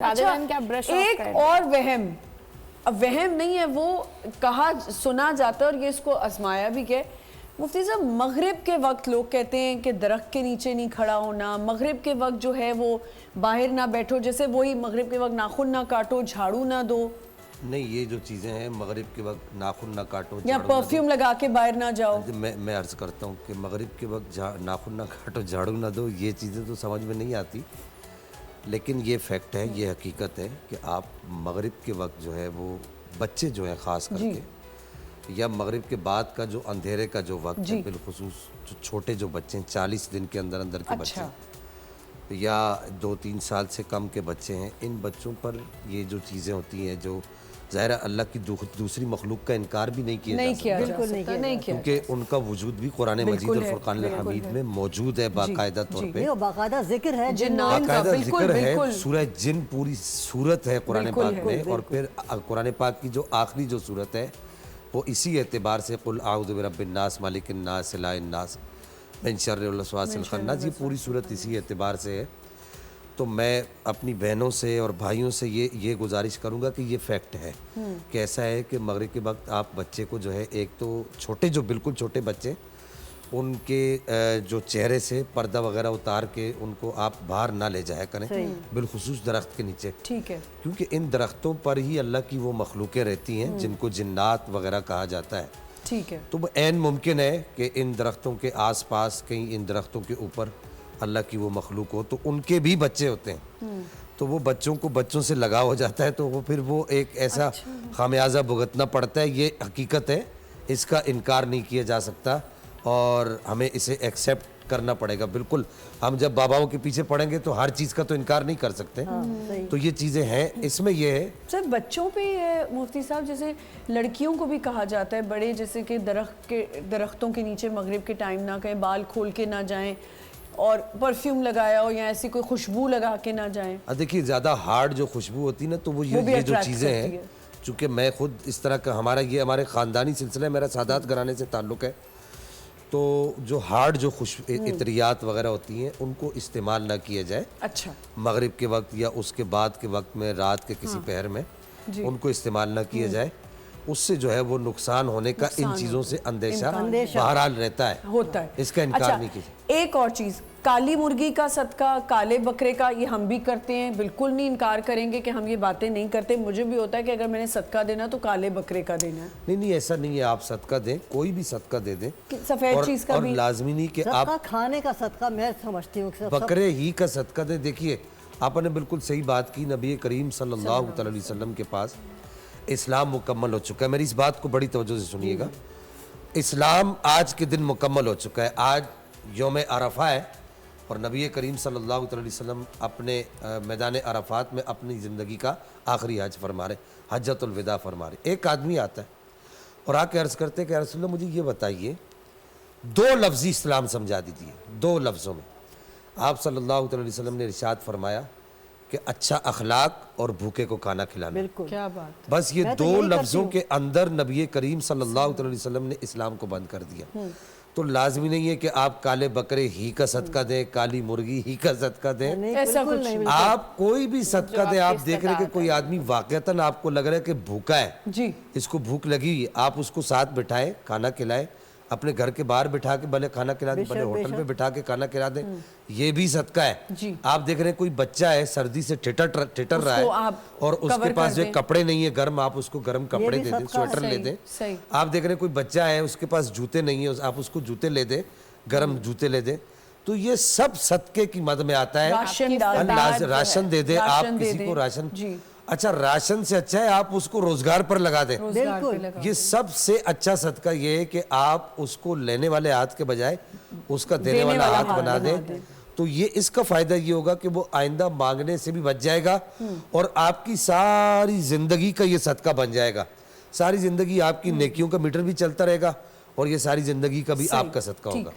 اچھا ایک اور وہم نہیں ہے، وہ کہا سنا جاتا ہے اور یہ اس کو آزمایا بھی گیا۔ مفتی صاحب، مغرب کے وقت لوگ کہتے ہیں کہ درخت کے نیچے نہیں کھڑا ہونا، مغرب کے وقت جو ہے وہ باہر نہ بیٹھو، جیسے وہی مغرب کے وقت ناخن نہ کاٹو، جھاڑو نہ دو۔ نہیں، یہ جو چیزیں ہیں مغرب کے وقت ناخن نہ کاٹو یا پرفیوم لگا کے باہر نہ جاؤ۔ میں عرض کرتا ہوں کہ مغرب کے وقت ناخن نہ کاٹو، جھاڑو نہ دو، یہ چیزیں تو سمجھ میں نہیں آتی، لیکن یہ فیکٹ ہے، یہ حقیقت ہے کہ آپ مغرب کے وقت جو ہے وہ بچے جو ہیں خاص کر کے، یا مغرب کے بعد کا جو اندھیرے کا جو وقت ہے، بالخصوص جو چھوٹے جو بچے ہیں 40 دن کے اندر کے بچے یا 2-3 سال سے کم کے بچے ہیں، ان بچوں پر یہ جو چیزیں ہوتی ہیں جو ظاہر اللہ کی دوسری مخلوق کا انکار بھی نہیں کیا جا سکتا، کیونکہ ان کا وجود بھی قرآن مجید اور فرقان الحمید میں موجود ہے باقاعدہ طور پہ، باقاعدہ ذکر ہے، باقاعدہ ذکر ہے، سورہ جن پوری سورت ہے قرآن پاک میں، اور پھر قرآن پاک کی جو آخری جو سورت ہے وہ اسی اعتبار سے قل اعوذ برب الناس مالک الناس الہ الناس من شر الوسواس الخناس، یہ پوری صورت اسی اعتبار سے ہے۔ تو میں اپنی بہنوں سے اور بھائیوں سے یہ گزارش کروں گا کہ یہ فیکٹ ہے کہ ایسا ہے کہ مغرب کے وقت آپ بچے کو جو ہے، ایک تو چھوٹے جو بالکل چھوٹے بچے، ان کے جو چہرے سے پردہ وغیرہ اتار کے ان کو آپ باہر نہ لے جایا کریں، بالخصوص درخت کے نیچے، کیونکہ ان درختوں پر ہی اللہ کی وہ مخلوقیں رہتی ہیں جن کو جنات وغیرہ کہا جاتا ہے۔ تو وہ عین ممکن ہے کہ ان درختوں کے آس پاس کہیں ان درختوں کے اوپر اللہ کی وہ مخلوق ہو، تو ان کے بھی بچے ہوتے ہیں، تو وہ بچوں کو بچوں سے لگاؤ ہو جاتا ہے، تو وہ پھر وہ ایک ایسا خامیازہ بھگتنا پڑتا ہے۔ یہ حقیقت ہے، اس کا انکار نہیں کیا جا سکتا اور ہمیں اسے ایکسیپٹ کرنا پڑے گا۔ بالکل ہم جب باباؤں کے پیچھے پڑیں گے تو ہر چیز کا تو انکار نہیں کر سکتے، تو یہ چیزیں ہیں۔ اس میں یہ ہے سر بچوں پہ مفتی صاحب، جیسے لڑکیوں کو بھی کہا جاتا ہے بڑے، جیسے کہ درختوں کے نیچے مغرب کے ٹائم نہ کہیں، بال کھول کے نہ جائیں، اور پرفیوم لگایا ہو یا ایسی کوئی خوشبو لگا کے نہ جائیں۔ دیکھیے زیادہ ہارڈ جو خوشبو ہوتی ہے نا، تو وہ یہ جو چیزیں ہیں، چونکہ میں خود اس طرح کا ہمارے خاندانی سلسلہ ہے، میرا سادات گھرانے سے تعلق ہے، تو جو ہارڈ جو عطریات وغیرہ ہوتی ہیں ان کو استعمال نہ کیا جائے مغرب کے وقت یا اس کے بعد کے وقت میں، رات کے کسی پہر میں ان کو استعمال نہ کیا جائے، اس سے جو ہے وہ نقصان ہونے کا ان چیزوں سے اندیشہ بہرحال رہتا ہے، اس کا انکار نہیں کیجیے۔ ایک اور چیز، کالی مرغی کا صدقہ، کالے بکرے کا، یہ ہم بھی کرتے ہیں، بالکل نہیں انکار کریں گے کہ ہم یہ باتیں نہیں کرتے۔ مجھے بھی ہوتا ہے کہ اگر میں نے صدقہ دینا تو کالے بکرے کا دینا ہے۔ نہیں ایسا نہیں ہے، آپ صدقہ دیں، کوئی بھی صدقہ دے دیں، سفید چیز کا بھی، اور لازمی نہیں کہ آپ کھانے کا صدقہ، میں سمجھتی ہوں بکرے ہی کا صدقہ دیں۔ دیکھیے آپ نے بالکل صحیح بات کی، نبی کریم صلی اللہ علیہ وسلم کے پاس اسلام مکمل ہو چکا ہے۔ میری اس بات کو بڑی توجہ سے سنیے گا، اسلام آج کے دن مکمل ہو چکا ہے، آج یوم عرفہ ہے، اور نبی کریم صلی اللہ علیہ وسلم اپنے میدان عرفات میں اپنی زندگی کا آخری حج فرما رہے، حجۃ الوداع فرما رہے۔ ایک آدمی آتا ہے اور آ کے عرض کرتے کہ یا رسول اللہ، مجھے یہ بتائیے، 2 لفظی اسلام سمجھا دیجیے، 2 لفظوں میں۔ آپ صلی اللہ علیہ وسلم نے ارشاد فرمایا کہ اچھا اخلاق اور بھوکے کو کھانا کھلانا۔ کیا بات! بس یہ 2 لفظوں کے اندر نبی کریم صلی اللہ علیہ وسلم نے اسلام کو بند کر دیا۔ تو لازمی نہیں ہے کہ آپ کالے بکرے ہی کا صدقہ دیں، کالی مرغی ہی کا صدقہ دیں، ایسا کچھ نہیں۔ آپ کوئی بھی صدقہ دیں۔ آپ دیکھ رہے کہ کوئی آدمی واقعتاً آپ کو لگ رہا ہے کہ بھوکا ہے، اس کو بھوک لگی، آپ اس کو ساتھ بٹھائیں، کھانا کھلائیں، اپنے گھر کے باہر بٹھا کے بھلے کھانا کھلا دیں، بھلے ہوٹل پہ بٹھا کے کھانا کھلا دیں، یہ بھی صدقہ ہے۔ آپ دیکھ رہے ہیں کوئی بچہ ہے سردی سے ٹھٹر رہا ہے اور اس کے پاس جو کپڑے نہیں ہیں گرم، آپ اس کو گرم کپڑے دے دیں، سویٹر لے دیں۔ آپ دیکھ رہے ہیں کوئی بچہ ہے اس کے پاس جوتے نہیں ہیں، آپ اس کو جوتے لے دیں، گرم جوتے لے دیں۔ تو یہ سب صدقے کی مد میں آتا ہے۔ راشن دے دیں، آپ کسی کو راشن، اچھا راشن سے اچھا ہے آپ اس کو روزگار پر لگا دیں۔ یہ سب سے اچھا صدقہ یہ ہے کہ آپ اس کو لینے والے ہاتھ کے بجائے اس کا دینے والا ہاتھ بنا دیں، تو یہ اس کا فائدہ یہ ہوگا کہ وہ آئندہ مانگنے سے بھی بچ جائے گا، اور آپ کی ساری زندگی کا یہ صدقہ بن جائے گا۔ ساری زندگی آپ کی نیکیوں کا میٹر بھی چلتا رہے گا، اور یہ ساری زندگی کا بھی آپ کا صدقہ ہوگا۔